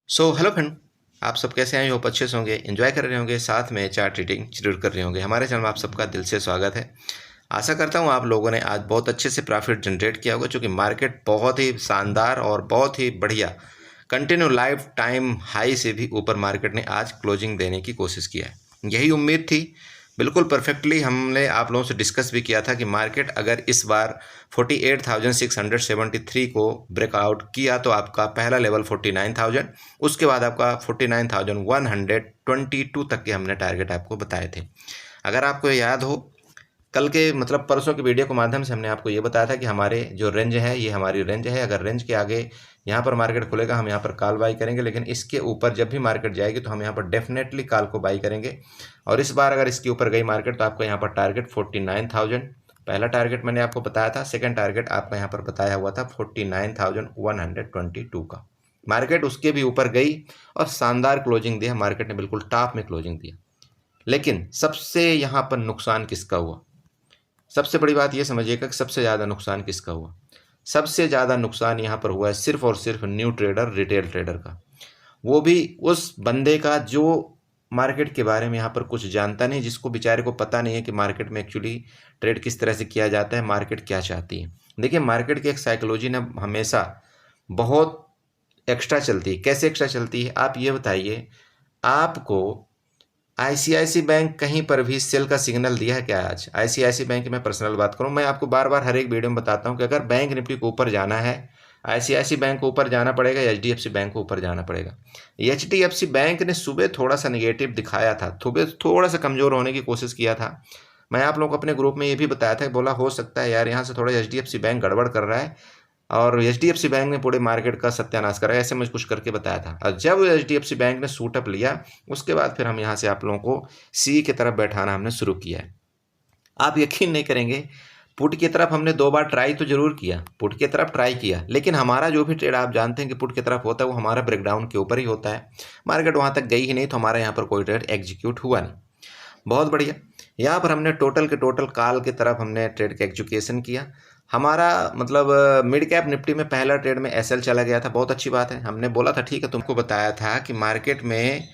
Hello friend. आप सब कैसे हैं? होप अच्छे से होंगे, एंजॉय कर रहे होंगे, साथ में चार्ट ट्रेडिंग जरूर कर रहे होंगे। हमारे चैनल में आप सबका दिल से स्वागत है। आशा करता हूं आप लोगों ने आज बहुत अच्छे से प्रॉफिट जनरेट किया होगा, क्योंकि मार्केट बहुत ही शानदार और बहुत ही बढ़िया कंटिन्यू लाइफ टाइम हाई से भी ऊपर मार्केट ने आज क्लोजिंग देने की कोशिश किया है। यही उम्मीद थी, बिल्कुल परफेक्टली हमने आप लोगों से डिस्कस भी किया था कि मार्केट अगर इस बार 48,673 को ब्रेकआउट किया तो आपका पहला लेवल 49,000, उसके बाद आपका 49,122 तक के हमने टारगेट आपको बताए थे। अगर आपको याद हो, कल के मतलब परसों के वीडियो के माध्यम से हमने आपको ये बताया था कि हमारे जो रेंज है ये हमारी रेंज है। अगर रेंज के आगे यहाँ पर मार्केट खुलेगा हम यहाँ पर कॉल बाई करेंगे, लेकिन इसके ऊपर जब भी मार्केट जाएगी तो हम यहाँ पर डेफिनेटली कॉल को बाई करेंगे। और इस बार अगर इसके ऊपर गई मार्केट तो आपको यहाँ पर टारगेट 49,000 पहला टारगेट मैंने आपको बताया था। सेकंड टारगेट आपका यहाँ पर बताया हुआ था 49,122 का। मार्केट उसके भी ऊपर गई और शानदार क्लोजिंग दिया, मार्केट ने बिल्कुल टॉप में क्लोजिंग दिया। लेकिन सबसे यहाँ पर नुकसान किसका हुआ? सबसे बड़ी बात ये समझिएगा कि सबसे ज़्यादा नुकसान किसका हुआ। सबसे ज़्यादा नुकसान यहाँ पर हुआ है सिर्फ और सिर्फ न्यू ट्रेडर, रिटेल ट्रेडर का। वो भी उस बंदे का जो मार्केट के बारे में यहाँ पर कुछ जानता नहीं, जिसको बेचारे को पता नहीं है कि मार्केट में एक्चुअली ट्रेड किस तरह से किया जाता है, मार्केट क्या चाहती है। देखिए, मार्केट की एक साइकोलॉजी ना हमेशा बहुत एक्स्ट्रा चलती है। कैसे एक्स्ट्रा चलती है आप ये बताइए। आपको आईसीआईसी बैंक कहीं पर भी सेल का सिग्नल दिया है क्या? आज आईसीआईसी बैंक की मैं पर्सनल बात करूं, मैं आपको बार बार हर एक वीडियो में बताता हूं कि अगर बैंक निफ्टी को ऊपर जाना है, आईसीआईसी बैंक को ऊपर जाना पड़ेगा, एचडीएफसी बैंक को ऊपर जाना पड़ेगा। एचडीएफसी बैंक ने सुबह थोड़ा सा निगेटिव दिखाया था, सुबह थोड़ा सा कमजोर होने की कोशिश किया था। मैं आप लोगों को अपने ग्रुप में ये भी बताया था, बोला हो सकता है यार यहाँ से थोड़ा एचडीएफसी बैंक गड़बड़ कर रहा है और एचडीएफसी बैंक ने पूरे मार्केट का सत्यानाश करा, ऐसे मुझे कुछ करके बताया था। और जब एचडीएफसी बैंक ने सूटअप लिया उसके बाद फिर हम यहाँ से आप लोगों को सी की तरफ बैठाना हमने शुरू किया है। आप यकीन नहीं करेंगे, पुट की तरफ हमने 2 बार ट्राई तो जरूर किया, पुट की तरफ ट्राई किया, लेकिन हमारा जो भी ट्रेड आप जानते हैं कि पुट की तरफ होता है वो हमारा ब्रेकडाउन के ऊपर ही होता है। मार्केट वहाँ तक गई ही नहीं तो हमारे यहाँ पर कोई ट्रेड एग्जीक्यूट हुआ नहीं। बहुत बढ़िया। यहाँ पर हमने टोटल के टोटल कॉल की तरफ हमने ट्रेड का एग्जीक्यूशन किया। हमारा मतलब मिड कैप निफ्टी में पहला ट्रेड में एसएल चला गया था, बहुत अच्छी बात है। हमने बोला था ठीक है, तुमको बताया था कि मार्केट में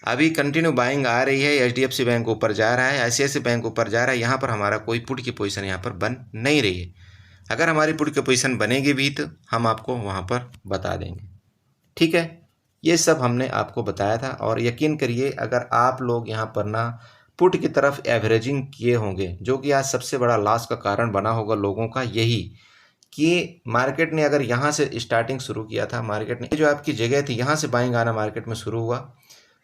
अभी कंटिन्यू बाइंग आ रही है, एचडीएफसी बैंक ऊपर जा रहा है, आईसीआईसी बैंक ऊपर जा रहा है, यहाँ पर हमारा कोई पुट की पोजीशन यहाँ पर बन नहीं रही है। अगर हमारी पुट की पोजीशन बनेगी भी तो हम आपको वहाँ पर बता देंगे, ठीक है। ये सब हमने आपको बताया था और यकीन करिए अगर आप लोग यहाँ पर ना पुट की तरफ एवरेजिंग किए होंगे, जो कि आज सबसे बड़ा लॉस का कारण बना होगा लोगों का, यही कि मार्केट ने अगर यहाँ से स्टार्टिंग शुरू किया था, मार्केट ने जो आपकी जगह थी यहाँ से बाइंग आना मार्केट में शुरू हुआ।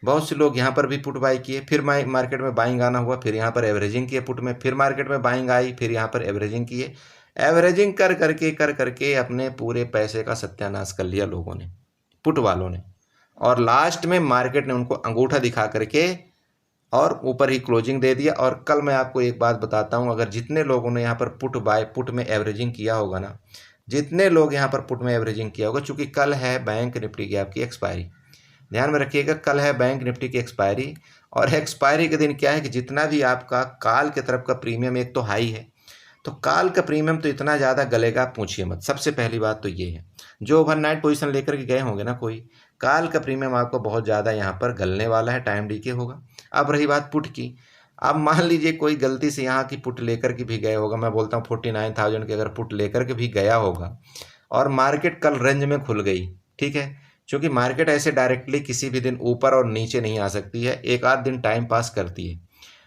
बहुत से लोग यहाँ पर भी पुट बाई किए, फिर मार्केट में बाइंग आना हुआ, फिर यहाँ पर एवरेजिंग किए पुट में, फिर मार्केट में बाइंग आई, फिर यहाँ पर एवरेजिंग किए। एवरेजिंग कर करके अपने पूरे पैसे का सत्यानाश कर लिया लोगों ने, पुट वालों ने। और लास्ट में मार्केट ने उनको अंगूठा दिखा करके और ऊपर ही क्लोजिंग दे दिया। और कल मैं आपको एक बात बताता हूं, अगर जितने लोगों ने यहाँ पर पुट में एवरेजिंग किया होगा ना, जितने लोग यहाँ पर पुट में एवरेजिंग किया होगा, चूंकि कल है बैंक निफ्टी की आपकी एक्सपायरी, ध्यान में रखिएगा, कल है बैंक निफ्टी की एक्सपायरी। और एक्सपायरी के दिन क्या है कि जितना भी आपका कॉल की तरफ का प्रीमियम एक तो हाई है, तो कॉल का प्रीमियम तो इतना ज़्यादा गलेगा पूछिए मत। सबसे पहली बात तो ये है, जो ओवरनाइट पोजीशन लेकर के गए होंगे ना कोई, कॉल का प्रीमियम आपको बहुत ज़्यादा यहाँ पर गलने वाला है, टाइम डीके होगा। अब रही बात पुट की, अब मान लीजिए कोई गलती से यहाँ की पुट लेकर के भी गए होगा, मैं बोलता हूँ 49,000 की अगर पुट लेकर के भी गया होगा और मार्केट कल रेंज में खुल गई, ठीक है, क्योंकि मार्केट ऐसे डायरेक्टली किसी भी दिन ऊपर और नीचे नहीं आ सकती है, एक आध दिन टाइम पास करती है।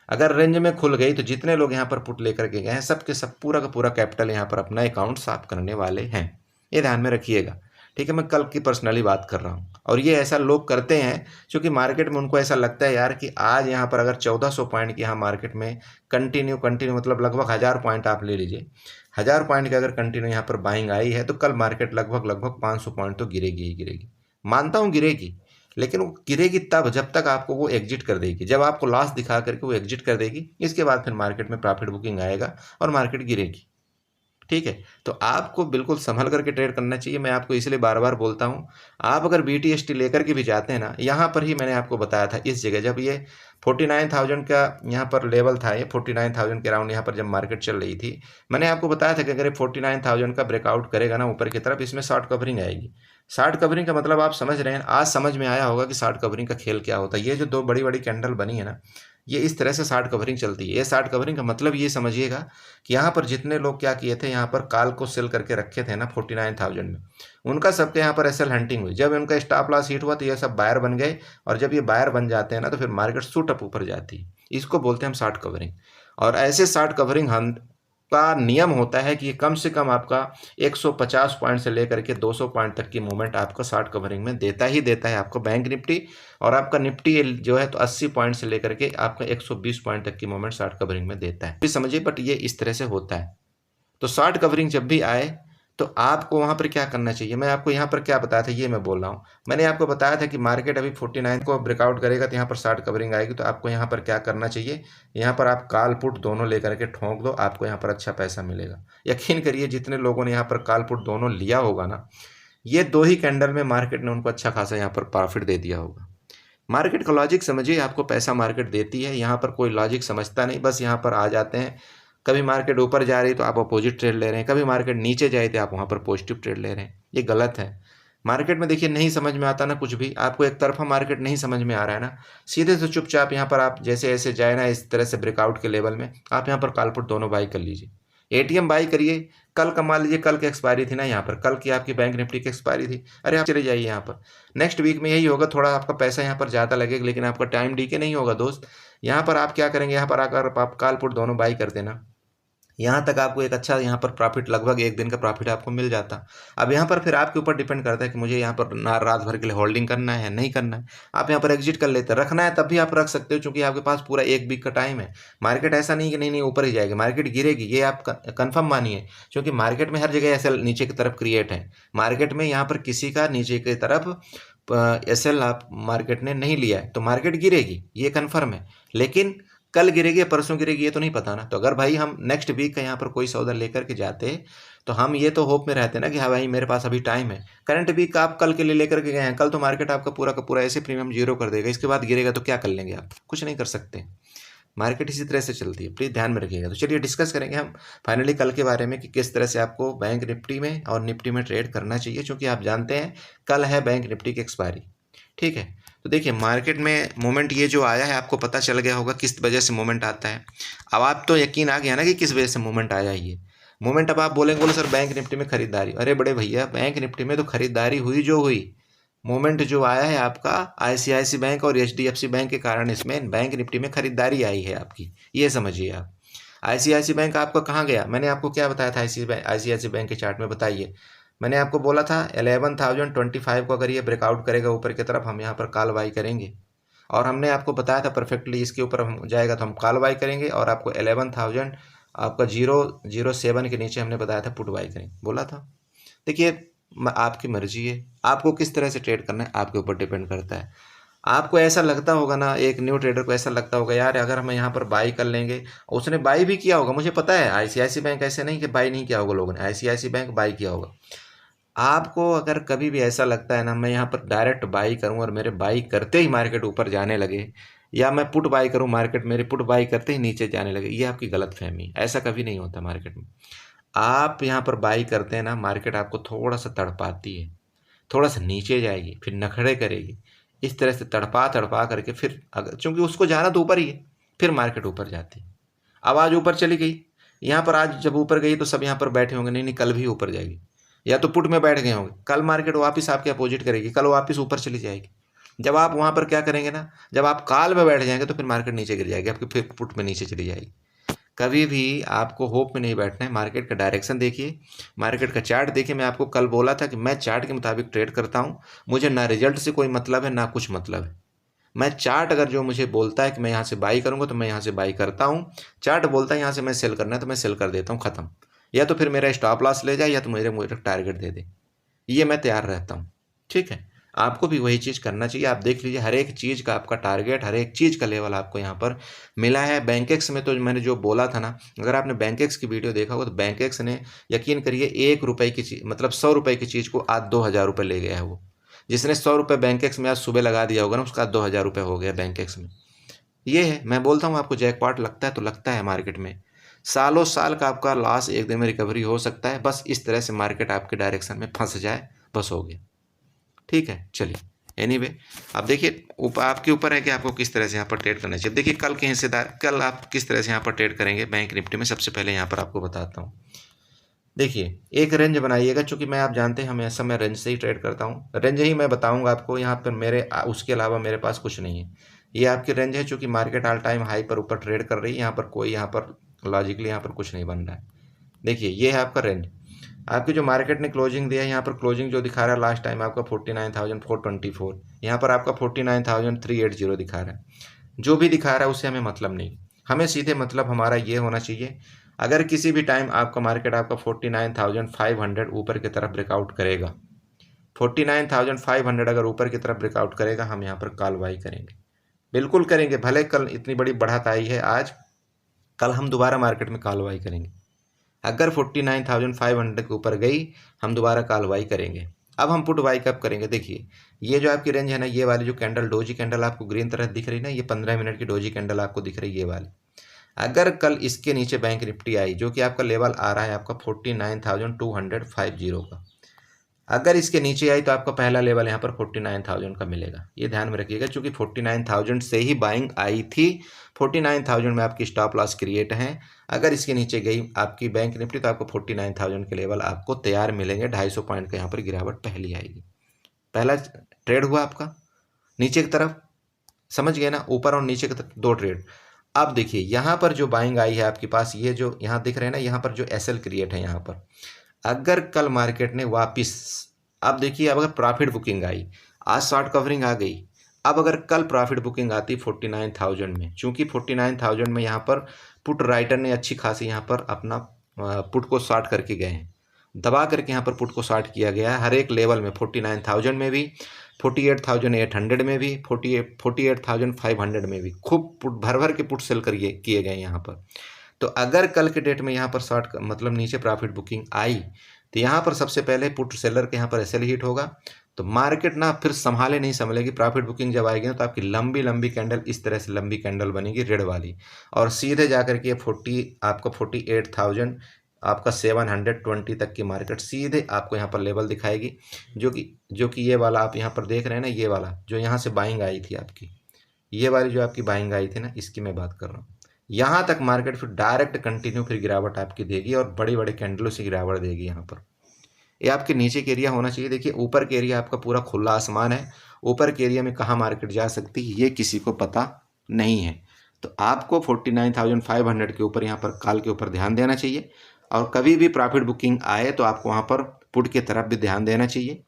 अगर रेंज में खुल गई तो जितने लोग यहाँ पर पुट लेकर के गए हैं सब के सब पूरा का पूरा कैपिटल यहाँ पर अपना अकाउंट साफ करने वाले हैं, ये ध्यान में रखिएगा, ठीक है। मैं कल की पर्सनली बात कर रहा हूँ और ये ऐसा लोग करते हैं क्योंकि मार्केट में उनको ऐसा लगता है यार कि आज यहाँ पर अगर 1400 पॉइंट की यहाँ मार्केट में कंटिन्यू मतलब लगभग 1000 पॉइंट आप ले लीजिए, 1000 पॉइंट की अगर कंटिन्यू यहाँ पर बाइंग आई है तो कल मार्केट लगभग 500 पॉइंट तो गिरेगी ही गिरेगी, मानता हूँ गिरेगी। लेकिन वो गिरेगी तब जब तक आपको वो एग्जिट कर देगी, जब आपको लॉस दिखा करके वो एग्जिट कर देगी, इसके बाद फिर मार्केट में प्रॉफिट बुकिंग आएगा और मार्केट गिरेगी, ठीक है, तो आपको बिल्कुल संभल करके ट्रेड करना चाहिए। मैं आपको इसलिए बार बार बोलता हूँ, आप अगर BTST लेकर के भी जाते हैं ना, यहाँ पर ही मैंने आपको बताया था इस जगह, जब ये 49,000 का यहाँ पर लेवल था, ये 49,000 के अराउंड यहाँ पर जब मार्केट चल रही थी, मैंने आपको बताया था कि अगर ये 49,000 का ब्रेकआउट करेगा ना ऊपर की तरफ, इसमें शॉर्ट कवरिंग आएगी। शॉर्ट कवरिंग का मतलब आप समझ रहे हैं, आज समझ में आया होगा कि शॉर्ट कवरिंग का खेल क्या होता है। ये जो दो बड़ी बड़ी कैंडल बनी है ना, ये इस तरह से शॉर्ट कवरिंग चलती है। ये शॉर्ट कवरिंग का मतलब ये समझिएगा कि यहाँ पर जितने लोग क्या किए थे, यहाँ पर कॉल को सेल करके रखे थे ना 49,000 में, उनका सबके यहाँ पर एसएल हंटिंग हुई। जब उनका स्टॉप लॉस हिट हुआ तो ये सब बायर बन गए, और जब ये बायर बन जाते हैं ना तो फिर मार्केट शूट अप ऊपर जाती है। इसको बोलते हैं हम शॉर्ट कवरिंग। और ऐसे शॉर्ट कवरिंग हम का नियम होता है कि कम से कम आपका 150 पॉइंट से लेकर के 200 पॉइंट तक की मूवमेंट आपको शॉर्ट कवरिंग में देता ही देता है। आपको बैंक निफ्टी और आपका निफ्टी जो है तो 80 पॉइंट से लेकर के आपका 120 पॉइंट तक की मूवमेंट शॉर्ट कवरिंग में देता है। समझिए, बट ये इस तरह से होता है। तो शॉर्ट कवरिंग जब भी आए तो आपको वहाँ पर क्या करना चाहिए, मैं आपको यहाँ पर क्या बताया था ये मैं बोल रहा हूँ। मैंने आपको बताया था कि मार्केट अभी 49 को ब्रेकआउट करेगा तो यहाँ पर शॉर्ट कवरिंग आएगी, तो आपको यहाँ पर क्या करना चाहिए, यहाँ पर आप कॉल पुट दोनों लेकर के ठोक दो, आपको यहाँ पर अच्छा पैसा मिलेगा। यकीन करिए, जितने लोगों ने यहाँ पर कॉल पुट दोनों लिया होगा ना, ये 2 ही कैंडल में मार्केट ने उनको अच्छा खासा यहाँ पर प्रॉफिट दे दिया होगा। मार्केट का लॉजिक समझिए, आपको पैसा मार्केट देती है, यहाँ पर कोई लॉजिक समझता नहीं, बस यहाँ पर आ जाते हैं। कभी मार्केट ऊपर जा रही तो आप अपोजिट ट्रेड ले रहे हैं, कभी मार्केट नीचे जाए तो आप वहाँ पर पॉजिटिव ट्रेड ले रहे हैं। ये गलत है। मार्केट में देखिए नहीं समझ में आता ना कुछ भी, आपको एक तरफा मार्केट नहीं समझ में आ रहा है ना, सीधे से चुपचाप यहाँ पर आप जैसे ऐसे जाए ना, इस तरह से ब्रेकआउट के लेवल में आप यहाँ पर कॉल पुट दोनों बाई कर लीजिए। एटीएम बाई करिए। कल का मान लीजिए, कल की एक्सपायरी थी ना, यहाँ पर कल की आपकी बैंक निफ्टी की एक्सपायरी थी, अरे आप चले जाइए यहाँ पर। नेक्स्ट वीक में यही होगा, थोड़ा आपका पैसा यहाँ पर ज़्यादा लगेगा, लेकिन आपका टाइम डीके नहीं होगा दोस्त। यहाँ पर आप क्या करेंगे, यहाँ पर आकर आप कॉल पुट दोनों बाई कर देना, यहाँ तक आपको एक अच्छा यहाँ पर प्रॉफिट, लगभग एक दिन का प्रॉफिट आपको मिल जाता। अब यहाँ पर फिर आपके ऊपर डिपेंड करता है कि मुझे यहाँ पर ना रात भर के लिए होल्डिंग करना है नहीं करना है। आप यहाँ पर एग्जिट कर लेते हैं, रखना है तब भी आप रख सकते हो, क्योंकि आपके पास पूरा एक वीक का टाइम है। मार्केट ऐसा नहीं कि नहीं ऊपर ही जाएगी, मार्केट गिरेगी, ये आप कन्फर्म मानिए, क्योंकि मार्केट में हर जगह ऐसा नीचे की तरफ क्रिएट है। मार्केट में यहाँ पर किसी का नीचे की तरफ एसएल आप मार्केट ने नहीं लिया है, तो मार्केट गिरेगी, ये कन्फर्म है। लेकिन कल गिरेगी या परसों गिरेगी ये तो नहीं पता ना। तो अगर भाई हम नेक्स्ट वीक का यहाँ पर कोई सौदा लेकर के जाते, तो हम ये तो होप में रहते ना कि हाँ भाई मेरे पास अभी टाइम है। करंट वीक का आप कल के लिए लेकर के गए हैं, कल तो मार्केट आपका पूरा का पूरा ऐसे प्रीमियम जीरो कर देगा, इसके बाद गिरेगा तो क्या कर लेंगे आप, कुछ नहीं कर सकते। मार्केट इसी तरह से चलती है, प्लीज़ ध्यान में रखिएगा। तो चलिए डिस्कस करेंगे हम फाइनली कल के बारे में कि किस तरह से आपको बैंक निफ्टी में और निफ्टी में ट्रेड करना चाहिए, क्योंकि आप जानते हैं कल है बैंक निफ्टी की एक्सपायरी। ठीक है, तो देखिए मार्केट में मोमेंट ये जो आया है, आपको पता चल गया होगा किस वजह से मोमेंट आता है। अब आप तो यकीन आ गया ना कि किस वजह से मोमेंट आया ये मोमेंट। अब आप बोलेंगे बोले सर बैंक निफ्टी में खरीदारी, अरे बड़े भैया बैंक निफ्टी में तो खरीदारी हुई जो हुई, मोमेंट जो आया है आपका आईसीआईसी बैंक और एचडीएफसी बैंक के कारण इसमें बैंक निफ्टी में खरीदारी आई है आपकी, ये समझिए आप। आईसीआईसी बैंक आपका कहाँ गया, मैंने आपको क्या बताया था आईसीआईसी बैंक के चार्ट में, बताइए। मैंने आपको बोला था 11,025 को अगर ये ब्रेकआउट करेगा ऊपर की तरफ, हम यहाँ पर कॉल बाई करेंगे, और हमने आपको बताया था परफेक्टली इसके ऊपर हम जाएगा तो हम कॉल बाई करेंगे, और आपको 11,000 आपका 007 के नीचे हमने बताया था पुट बाई करेंगे, बोला था। देखिए आपकी मर्जी है, आपको किस तरह से ट्रेड करना है आपके ऊपर डिपेंड करता है। आपको ऐसा लगता होगा ना, एक न्यू ट्रेडर को ऐसा लगता होगा यार अगर हम यहाँ पर बाई कर लेंगे, उसने बाई भी किया होगा, मुझे पता है आईसीआईसी बैंक ऐसे नहीं कि बाई नहीं किया होगा लोगों ने, आईसीआईसी बैंक बाई किया होगा। आपको अगर कभी भी ऐसा लगता है ना मैं यहाँ पर डायरेक्ट बाई करूँ और मेरे बाई करते ही मार्केट ऊपर जाने लगे, या मैं पुट बाई करूँ मार्केट मेरे पुट बाई करते ही नीचे जाने लगे, ये आपकी गलतफहमी। ऐसा कभी नहीं होता मार्केट में। आप यहाँ पर बाई करते हैं ना, मार्केट आपको थोड़ा सा तड़पाती है, थोड़ा सा नीचे जाएगी, फिर नखड़े करेगी, इस तरह से तड़पा तड़पा करके फिर अगर, चूंकि उसको जाना तो ऊपर ही है, फिर मार्केट ऊपर जाती है। अब आज ऊपर चली गई, यहाँ पर आज जब ऊपर गई तो सब यहाँ पर बैठे होंगे नहीं नहीं कल भी ऊपर जाएगी, या तो पुट में बैठ गए होंगे, कल मार्केट वापस आपके अपोजिट करेगी, कल वापस ऊपर चली जाएगी। जब आप वहाँ पर क्या करेंगे ना, जब आप कॉल में बैठ जाएंगे तो फिर मार्केट नीचे गिर जाएगी आपकी, फिर पुट में नीचे चली जाएगी। कभी भी आपको होप में नहीं बैठना है, मार्केट का डायरेक्शन देखिए, मार्केट का चार्ट देखिए। मैं आपको कल बोला था कि मैं चार्ट के मुताबिक ट्रेड करता हूँ, मुझे ना रिजल्ट से कोई मतलब है ना कुछ मतलब है। मैं चार्ट अगर जो मुझे बोलता है कि मैं यहाँ से बाई करूँगा तो मैं यहाँ से बाई करता हूँ, चार्ट बोलता है यहाँ से मैं सेल करना है तो मैं सेल कर देता हूँ, ख़त्म। या तो फिर मेरा स्टॉप लॉस ले जाए या तो मेरे टारगेट दे दे, ये मैं तैयार रहता हूँ। ठीक है, आपको भी वही चीज़ करना चाहिए। आप देख लीजिए हर एक चीज़ का आपका टारगेट, हर एक चीज़ का लेवल आपको यहाँ पर मिला है। बैंकेक्स में तो मैंने जो बोला था ना, अगर आपने बैंकेक्स की वीडियो देखा होगा तो बैंकेक्स ने यकीन करिए 1 रुपए की चीज़ मतलब 100 रुपए की चीज़ को आज 2000 रुपये ले गया है वो। जिसने 100 रुपये बैंकेक्स में आज सुबह लगा दिया होगा ना, उसका 2000 रुपये हो गया बैंकेक्स में। ये है, मैं बोलता हूँ आपको जैकपॉट लगता है तो लगता है मार्केट में। सालों साल का आपका लॉस एक दिन में रिकवरी हो सकता है, बस इस तरह से मार्केट आपके डायरेक्शन में फंस जाए, बस हो गया। ठीक है, चलिए एनीवे अब देखिए आपके ऊपर है कि आपको किस तरह से यहाँ पर ट्रेड करना चाहिए। देखिए कल के हिस्सेदार, कल आप किस तरह से यहाँ पर ट्रेड करेंगे बैंक निफ्टी में, सबसे पहले यहाँ पर आपको बताता हूँ। देखिए एक रेंज बनाइएगा, चूंकि मैं आप जानते हैं हमेशा मैं रेंज से ही ट्रेड करता हूँ, रेंज ही मैं बताऊँगा आपको यहाँ पर, मेरे उसके अलावा मेरे पास कुछ नहीं है। ये आपकी रेंज है, चूंकि मार्केट ऑल टाइम हाई पर ऊपर ट्रेड कर रही है, यहाँ पर कोई यहाँ पर लॉजिकली यहाँ पर कुछ नहीं बन रहा है। देखिए ये है आपका रेंज, आपकी जो मार्केट ने क्लोजिंग दिया है, यहाँ पर क्लोजिंग जो दिखा रहा है लास्ट टाइम आपका 49,424, यहाँ पर आपका 49,380 दिखा रहा है। जो भी दिखा रहा है उससे हमें मतलब नहीं, हमें सीधे मतलब हमारा ये होना चाहिए, अगर किसी भी टाइम आपका मार्केट आपका 49,500 ऊपर की तरफ ब्रेकआउट करेगा, 49,500 अगर ऊपर की तरफ ब्रेकआउट करेगा, हम यहाँ पर कॉल बाई करेंगे, बिल्कुल करेंगे। भले कल इतनी बड़ी बढ़त आई है आज, कल हम दोबारा मार्केट में कॉल बाई करेंगे। अगर 49,500 के ऊपर गई, हम दोबारा कॉल बाई करेंगे। अब हम पुट बाई कब करेंगे, देखिए ये जो आपकी रेंज है ना, ये वाली जो कैंडल डोजी कैंडल आपको ग्रीन तरह दिख रही ना, ये 15 मिनट की डोजी कैंडल आपको दिख रही है, ये वाली। अगर कल इसके नीचे बैंक निफ्टी आई, जो कि आपका लेवल आ रहा है आपका 49,250 का, अगर इसके नीचे आई तो आपका पहला लेवल यहाँ पर 49,000 का मिलेगा, ये ध्यान में रखिएगा, क्योंकि 49,000 से ही बाइंग आई थी, 49,000 में आपकी स्टॉप लॉस क्रिएट है। अगर इसके नीचे गई आपकी बैंक निफ्टी तो आपको 49,000 के लेवल आपको तैयार मिलेंगे, 250 पॉइंट का यहाँ पर गिरावट पहली आएगी। पहला ट्रेड हुआ आपका नीचे की तरफ, समझ गए ना, ऊपर और नीचे की तरफ 2 ट्रेड। अब देखिए यहाँ पर जो बाइंग आई है आपके पास, ये जो यहाँ दिख रहे हैं ना, यहाँ पर जो एसएल क्रिएट है यहाँ पर, अगर कल मार्केट ने वापिस, अब देखिए अब अगर प्रॉफिट बुकिंग आई, आज शॉर्ट कवरिंग आ गई, अब अगर कल प्रॉफिट बुकिंग आती 49,000 में, चूंकि 49,000 में यहाँ पर पुट राइटर ने अच्छी खासी यहाँ पर अपना पुट को शॉर्ट करके गए हैं, दबा करके यहाँ पर पुट को शॉर्ट किया गया है हर एक लेवल में, 49,000 में भी, 48,800 में भी, 48,500 में भी, खूब पुट भर भर के पुट सेल करिए किए गए यहाँ पर। तो अगर कल के डेट में यहाँ पर शॉर्ट मतलब नीचे प्रॉफिट बुकिंग आई, तो यहाँ पर सबसे पहले पुट सेलर के यहाँ पर एसएल हिट होगा, तो मार्केट ना फिर संभाले नहीं संभलेगी। प्रॉफिट बुकिंग जब आएगी ना, तो आपकी लंबी लंबी कैंडल, इस तरह से लंबी कैंडल बनेगी रेड वाली, और सीधे जाकर के आपका 48,000 आपका 720 तक की मार्केट सीधे आपको यहाँ पर लेवल दिखाएगी, जो कि ये वाला आप यहाँ पर देख रहे हैं ना, ये वाला जो यहाँ से बाइंग आई थी आपकी, ये वाली जो आपकी बाइंग आई थी ना, इसकी मैं बात कर रहा हूँ। यहाँ तक मार्केट फिर डायरेक्ट कंटिन्यू फिर गिरावट आपकी देगी, और बड़ी बड़ी कैंडलों से गिरावट देगी। यहाँ पर ये आपके नीचे के एरिया होना चाहिए। देखिए ऊपर के एरिया आपका पूरा खुला आसमान है, ऊपर के एरिया में कहाँ मार्केट जा सकती है ये किसी को पता नहीं है। तो आपको 49,500 के ऊपर यहाँ पर कॉल के ऊपर ध्यान देना चाहिए, और कभी भी प्रॉफिट बुकिंग आए तो आपको वहाँ पर पुट की तरफ भी ध्यान देना चाहिए।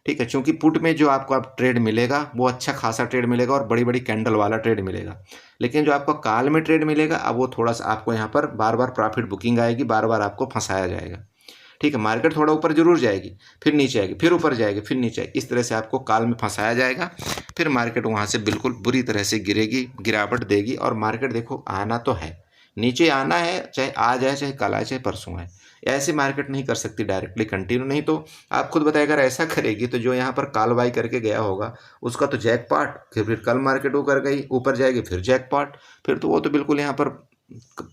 ठीक है, क्योंकि पुट में जो आपको आप ट्रेड मिलेगा वो अच्छा खासा ट्रेड मिलेगा, और बड़ी बड़ी कैंडल वाला ट्रेड मिलेगा। लेकिन जो आपको कॉल में ट्रेड मिलेगा, अब वो थोड़ा सा आपको यहाँ पर बार बार प्रॉफिट बुकिंग आएगी, बार बार आपको फंसाया जाएगा। ठीक है, मार्केट थोड़ा ऊपर जरूर जाएगी, फिर नीचे आएगी, फिर ऊपर जाएगी, फिर नीचे आएगी, इस तरह से आपको कॉल में फंसाया जाएगा। फिर मार्केट वहाँ से बिल्कुल बुरी तरह से गिरेगी, गिरावट देगी। और मार्केट देखो आना तो है, नीचे आना है, चाहे आज आए, चाहे कल आए, चाहे परसों आए। ऐसे मार्केट नहीं कर सकती डायरेक्टली कंटिन्यू, नहीं तो आप खुद बताइए, अगर ऐसा करेगी तो जो यहाँ पर कॉल बाई करके गया होगा उसका तो जैकपॉट, फिर कल मार्केट ऊपर गई, ऊपर जाएगी, फिर जैकपॉट, फिर तो वो तो बिल्कुल यहाँ पर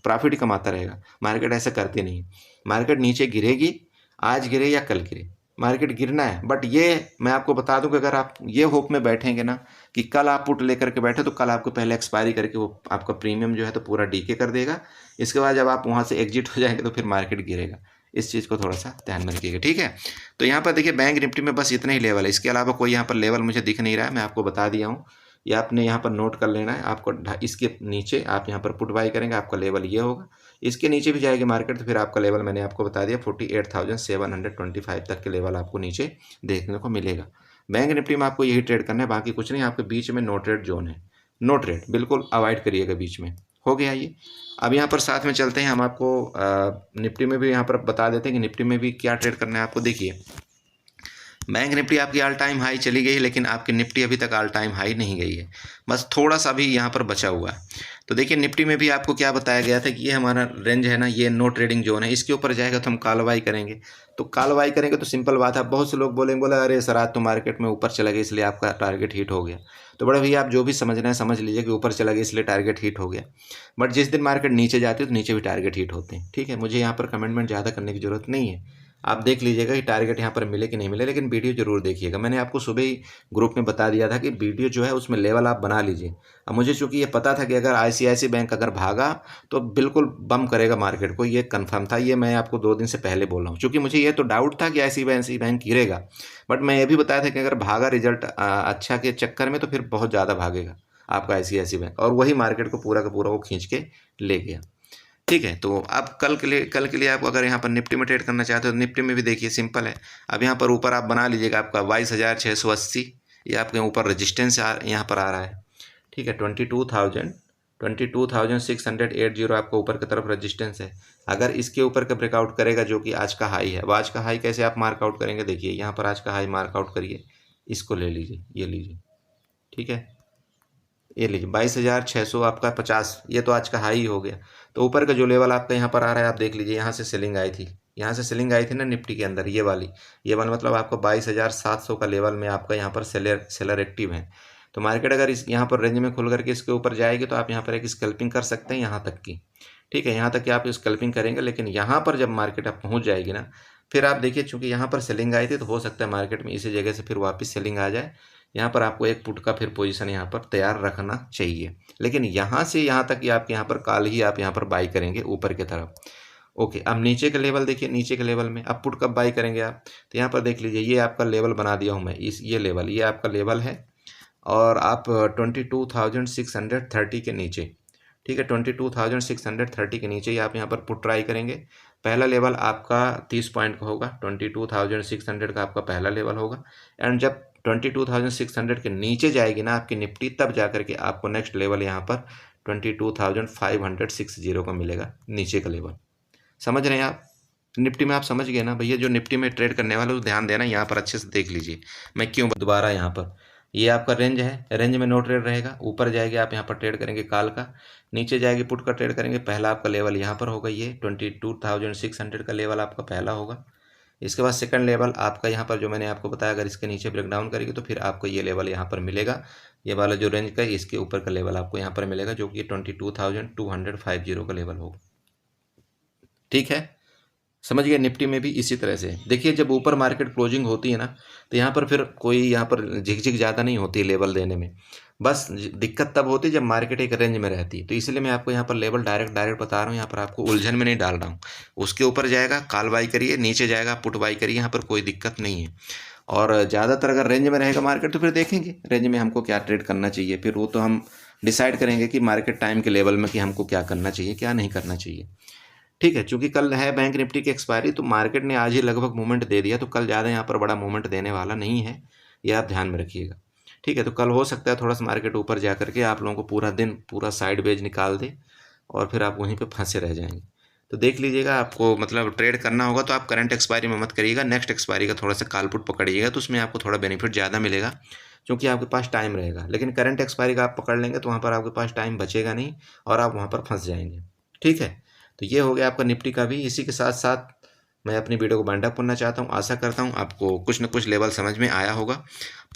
प्रॉफिट ही कमाता रहेगा। मार्केट ऐसा करती नहीं, मार्केट नीचे गिरेगी, आज गिरे या कल गिरे, मार्केट गिरना है। बट ये मैं आपको बता दूं कि अगर आप ये होप में बैठेंगे ना कि कल आप पुट लेकर के बैठे, तो कल आपको पहले एक्सपायरी करके वो आपका प्रीमियम जो है तो पूरा डीके कर देगा। इसके बाद जब आप वहाँ से एग्जिट हो जाएंगे तो फिर मार्केट गिरेगा। इस चीज़ को थोड़ा सा ध्यान में रखिएगा, ठीक है। तो यहाँ पर देखिए बैंक निफ्टी में बस इतना ही लेवल है, इसके अलावा कोई यहाँ पर लेवल मुझे दिख नहीं रहा है। मैं आपको बता दिया हूँ, ये आपने यहाँ पर नोट कर लेना है। आपको इसके नीचे आप यहाँ पर पुट बाई करेंगे, आपका लेवल ये होगा। इसके नीचे भी जाएगी मार्केट तो फिर आपका लेवल मैंने आपको बता दिया 48,725 तक के लेवल आपको नीचे देखने को मिलेगा। बैंक निफ्टी में आपको यही ट्रेड करना है, बाकी कुछ नहीं। आपके बीच में नो ट्रेड जोन है, नो ट्रेड बिल्कुल अवॉइड करिएगा बीच में। हो गया ये। अब यहाँ पर साथ में चलते हैं, हम आपको निफ्टी में भी यहाँ पर बता देते हैं कि निफ्टी में भी क्या ट्रेड करना है आपको। देखिए बैंक निफ्टी आपकी ऑल टाइम हाई चली गई, लेकिन आपकी निफ्टी अभी तक ऑल टाइम हाई नहीं गई है, बस थोड़ा सा भी यहाँ पर बचा हुआ है। तो देखिए निफ्टी में भी आपको क्या बताया गया था कि ये हमारा रेंज है ना, ये नो ट्रेडिंग जोन है, इसके ऊपर जाएगा तो हम कॉल बाई करेंगे। तो कॉल बाई करेंगे तो सिंपल बात है, बहुत से लोग बोले अरे सर आज तो मार्केट में ऊपर चला गया इसलिए आपका टारगेट हिट हो गया। तो बड़े भैया आप जो भी समझना है समझ लीजिए कि ऊपर चला गया इसलिए टारगेट हिट हो गया, बट जिस दिन मार्केट नीचे जाती है तो नीचे भी टारगेट हिट होते हैं। ठीक है, मुझे यहाँ पर कमेंटमेंट ज़्यादा करने की जरूरत नहीं है, आप देख लीजिएगा कि टारगेट यहाँ पर मिले कि नहीं मिले, लेकिन वीडियो जरूर देखिएगा। मैंने आपको सुबह ही ग्रुप में बता दिया था कि वीडियो जो है उसमें लेवल आप बना लीजिए। अब मुझे चूंकि ये पता था कि अगर ICICI बैंक अगर भागा तो बिल्कुल बम करेगा मार्केट को, ये कंफर्म था, ये मैं आपको 2 दिन से पहले बोल रहा हूँ। चूंकि मुझे ये तो डाउट था कि ICICI बैंक गिरेगा, बट मैं ये भी बताया था कि अगर भागा रिजल्ट अच्छा के चक्कर में तो फिर बहुत ज़्यादा भागेगा आपका ICICI बैंक, और वही मार्केट को पूरा का पूरा वो खींच के ले गया। ठीक है, तो आप कल के लिए आप अगर यहाँ पर निफ्टी में ट्रेड करना चाहते हो तो निफ्टी में भी देखिए सिंपल है। अब यहाँ पर ऊपर आप बना लीजिएगा आपका 22,680, ये आपके ऊपर रजिस्टेंस यहाँ पर आ रहा है। ठीक है, 22,680 आपको ऊपर की तरफ रजिस्टेंस है। अगर इसके ऊपर का ब्रेकआउट करेगा जो कि आज का हाई है, अब आज का हाई कैसे आप मार्कआउट करेंगे, देखिए यहाँ पर आज का हाई मार्कआउट करिए, इसको ले लीजिए, ये लीजिए। ठीक है, ये लीजिए 22,600 आपका 50, ये तो आज का हाई हो गया। तो ऊपर का जो लेवल आपका यहाँ पर आ रहा है आप देख लीजिए, यहाँ से सेलिंग आई थी, यहाँ से सेलिंग आई थी ना निफ्टी के अंदर, ये वाली मतलब आपको 22,700 का लेवल में आपका यहाँ पर सेलर एक्टिव है। तो मार्केट अगर इस यहाँ पर रेंज में खुल करके इसके ऊपर जाएगी तो आप यहाँ पर एक स्कैल्पिंग कर सकते हैं यहाँ तक की। ठीक है, यहाँ तक कि आप स्कैल्पिंग करेंगे, लेकिन यहाँ पर जब मार्केट आप पहुँच जाएगी ना, फिर आप देखिए चूंकि यहाँ पर सेलिंग आई थी तो हो सकता है मार्केट में इसी जगह से फिर वापस सेलिंग आ जाए। यहाँ पर आपको एक पुट का फिर पोजीशन यहाँ पर तैयार रखना चाहिए, लेकिन यहाँ से यहाँ तक कि आप यहाँ पर कल ही आप यहाँ पर बाई करेंगे ऊपर की तरफ। ओके, अब नीचे का लेवल देखिए, नीचे के लेवल में अब पुट कब बाई करेंगे आप, तो यहाँ पर देख लीजिए, ये आपका लेवल बना दिया हूँ मैं, ये लेवल, ये आपका लेवल है, और आप 22,630 के नीचे, ठीक है, 22,630 के नीचे ही आप यहाँ पर पुट ट्राई करेंगे। पहला लेवल आपका 30 पॉइंट का होगा, 22,600 का आपका पहला लेवल होगा। एंड जब 22,600 के नीचे जाएगी ना आपकी निफ्टी, तब जाकर के आपको नेक्स्ट लेवल यहाँ पर 22,560 का मिलेगा, नीचे का लेवल। समझ रहे हैं आप? निफ्टी में आप समझ गए ना भैया, जो निफ्टी में ट्रेड करने वाले ध्यान देना, यहाँ पर अच्छे से देख लीजिए मैं क्यों दोबारा यहाँ पर, ये आपका रेंज है, रेंज में नो ट्रेड रहेगा। ऊपर जाएगी आप यहाँ पर ट्रेड करेंगे कॉल का, नीचे जाएगी पुट का ट्रेड करेंगे। पहला आपका लेवल यहाँ पर होगा, ये 22,600 का लेवल आपका पहला होगा। इसके बाद सेकंड लेवल आपका यहाँ पर जो मैंने आपको बताया, अगर इसके नीचे ब्रेक डाउन करेगी तो फिर आपको ये लेवल यहाँ पर मिलेगा, ये वाला जो रेंज का है इसके ऊपर का लेवल आपको यहाँ पर मिलेगा, जो कि 22,250 का लेवल होगा। ठीक है, समझ गए? निफ्टी में भी इसी तरह से देखिए, जब ऊपर मार्केट क्लोजिंग होती है ना, तो यहाँ पर फिर कोई यहाँ पर झिकझिक ज़्यादा नहीं होती है लेवल देने में, बस दिक्कत तब होती है जब मार्केट एक रेंज में रहती है। तो इसलिए मैं आपको यहाँ पर लेवल डायरेक्ट बता रहा हूँ, यहाँ पर आपको उलझन में नहीं डाल रहा हूँ। उसके ऊपर जाएगा कॉल बाई करिए, नीचे जाएगा पुट बाई करिए, यहाँ पर कोई दिक्कत नहीं है। और ज़्यादातर अगर रेंज में रहेगा मार्केट तो फिर देखेंगे रेंज में हमको क्या ट्रेड करना चाहिए, फिर वो तो हम डिसाइड करेंगे कि मार्केट टाइम के लेवल में कि हमको क्या करना चाहिए क्या नहीं करना चाहिए। ठीक है, चूंकि कल है बैंक निफ्टी की एक्सपायरी, तो मार्केट ने आज ही लगभग मूवमेंट दे दिया, तो कल ज़्यादा यहाँ पर बड़ा मूवमेंट देने वाला नहीं है, ये आप ध्यान में रखिएगा। ठीक है, तो कल हो सकता है थोड़ा सा मार्केट ऊपर जा करके आप लोगों को पूरा दिन पूरा साइड वेज निकाल दे और फिर आप वहीं पे फंसे रह जाएंगे। तो देख लीजिएगा, आपको मतलब ट्रेड करना होगा तो आप करंट एक्सपायरी में मत करिएगा, नेक्स्ट एक्सपायरी का थोड़ा सा कॉल पुट पकड़िएगा, तो उसमें आपको थोड़ा बेनिफिट ज़्यादा मिलेगा क्योंकि आपके पास टाइम रहेगा। लेकिन करंट एक्सपायरी का आप पकड़ लेंगे तो वहाँ पर आपके पास टाइम बचेगा नहीं और आप वहाँ पर फंस जाएंगे। ठीक है, तो ये हो गया आपका निफ्टी का भी। इसी के साथ साथ मैं अपनी वीडियो को बाइंड अप करना चाहता हूँ। आशा करता हूँ आपको कुछ न कुछ लेवल समझ में आया होगा।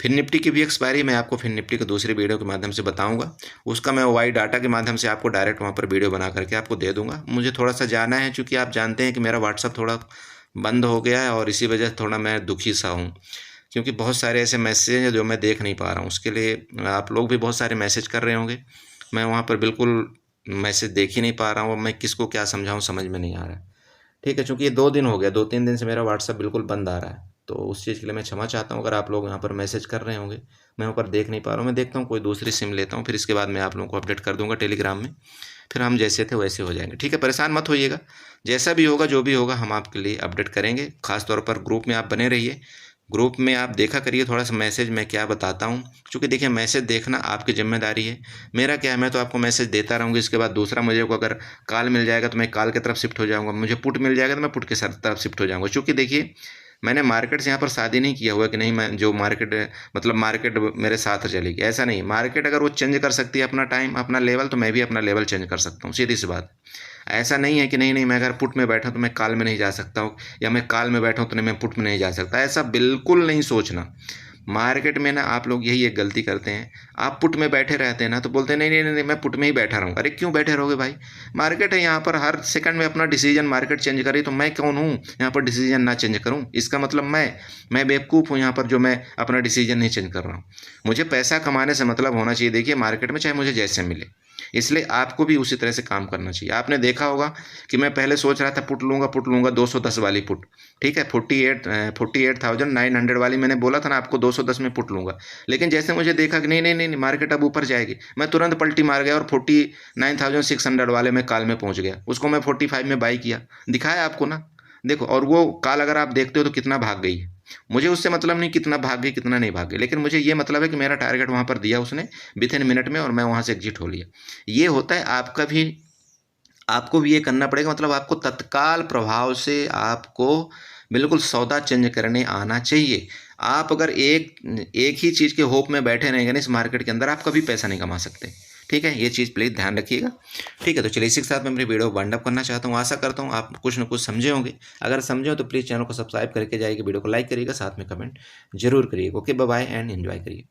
फिर निफ्टी की भी एक्सपायरी मैं आपको फिर निफ्टी के दूसरी वीडियो के माध्यम से बताऊंगा, उसका मैं वाई डाटा के माध्यम से आपको डायरेक्ट वहाँ पर वीडियो बना करके आपको दे दूंगा। मुझे थोड़ा सा जाना है, चूँकि आप जानते हैं कि मेरा व्हाट्सअप थोड़ा बंद हो गया है और इसी वजह से थोड़ा मैं दुखी सा हूँ, क्योंकि बहुत सारे ऐसे मैसेज हैं जो मैं देख नहीं पा रहा हूँ। उसके लिए आप लोग भी बहुत सारे मैसेज कर रहे होंगे, मैं वहाँ पर बिल्कुल मैसेज देख ही नहीं पा रहा हूँ। मैं किसको क्या समझाऊँ समझ में नहीं आ रहा है। ठीक है, चूँकि ये 2 दिन हो गया, 2-3 दिन से मेरा व्हाट्सअप बिल्कुल बंद आ रहा है, तो उस चीज़ के लिए मैं क्षमा चाहता हूँ। अगर आप लोग यहाँ पर मैसेज कर रहे होंगे, मैं वहाँ पर देख नहीं पा रहा हूँ। मैं देखता हूँ कोई दूसरी सिम लेता हूँ, फिर इसके बाद मैं आप लोगों को अपडेट कर दूँगा टेलीग्राम में, फिर हम जैसे थे वैसे हो जाएंगे। ठीक है, परेशान मत होइएगा, जैसा भी होगा जो भी होगा हम आपके लिए अपडेट करेंगे। खासतौर पर ग्रुप में आप बने रहिए, ग्रुप में आप देखा करिए थोड़ा सा मैसेज मैं क्या बताता हूँ, क्योंकि देखिए मैसेज देखना आपकी जिम्मेदारी है। मेरा क्या है, मैं तो आपको मैसेज देता रहूँगा, इसके बाद दूसरा मुझे को अगर कॉल मिल जाएगा तो मैं कॉल की तरफ शिफ्ट हो जाऊँगा, मुझे पुट मिल जाएगा तो मैं पुट के तरफ शिफ्ट हो जाऊँगा। क्योंकि देखिए मैंने मार्केट से यहाँ पर शादी नहीं किया हुआ कि नहीं मैं जो मार्केट मतलब मार्केट मेरे साथ चलेगी, ऐसा नहीं। मार्केट अगर वो चेंज कर सकती है अपना टाइम अपना लेवल, तो मैं भी अपना लेवल चेंज कर सकता हूँ, सीधी सी बात। ऐसा नहीं है कि नहीं नहीं मैं अगर पुट में बैठा तो मैं कॉल में नहीं जा सकता हूँ, या मैं कॉल में बैठा हूँ तो नहीं मैं पुट में नहीं जा सकता, ऐसा बिल्कुल नहीं सोचना। मार्केट में ना आप लोग यही एक गलती करते हैं, आप पुट में बैठे रहते हैं ना तो बोलते हैं नहीं नहीं नहीं नहीं, मैं पुट में ही बैठा रहूँ। अरे क्यों बैठे रहोगे भाई, मार्केट है यहाँ पर, हर सेकंड में अपना डिसीजन मार्केट चेंज करे, तो मैं कौन हूँ यहाँ पर डिसीजन ना चेंज करूँ? इसका मतलब मैं बेवकूफ़ हूँ यहाँ पर जो मैं अपना डिसीजन नहीं चेंज कर रहा हूँ। मुझे पैसा कमाने से मतलब होना चाहिए देखिए मार्केट में, चाहे मुझे जैसे मिले। इसलिए आपको भी उसी तरह से काम करना चाहिए। आपने देखा होगा कि मैं पहले सोच रहा था पुट लूँगा 210 वाली पुट, ठीक है, 48,900 वाली मैंने बोला था ना आपको, 210 में पुट लूँगा। लेकिन जैसे मुझे देखा कि नहीं नहीं नहीं नहीं, मार्केट अब ऊपर जाएगी, मैं तुरंत पलटी मार गया और 49,600 वाले में कॉल में पहुंच गया, उसको मैं 45 में बाई किया। दिखाया आपको ना, देखो। और वो कॉल अगर आप देखते हो तो कितना भाग गई है। मुझे उससे मतलब नहीं कितना भाग गई कितना नहीं भाग गई, लेकिन मुझे ये मतलब है कि मेरा टारगेट वहाँ पर दिया उसने विथ इन मिनट में, और मैं वहाँ से एग्जिट हो लिया। ये होता है आपको भी ये करना पड़ेगा, मतलब आपको तत्काल प्रभाव से आपको बिल्कुल सौदा चेंज करने आना चाहिए। आप अगर एक एक ही चीज़ के होप में बैठे रहेंगे ना इस मार्केट के अंदर, आप कभी पैसा नहीं कमा सकते। ठीक है, ये चीज़ प्लीज़ ध्यान रखिएगा। ठीक है, तो चलिए इसी के साथ मैं अपनी वीडियो को वाइंड अप करना चाहता हूँ। आशा करता हूँ आप कुछ ना कुछ समझे होंगे। अगर समझे हो तो प्लीज़ चैनल को सब्सक्राइब करके जाइए, वीडियो को लाइक करिएगा, साथ में कमेंट जरूर करिएगा। Okay, bye bye and enjoy करिए।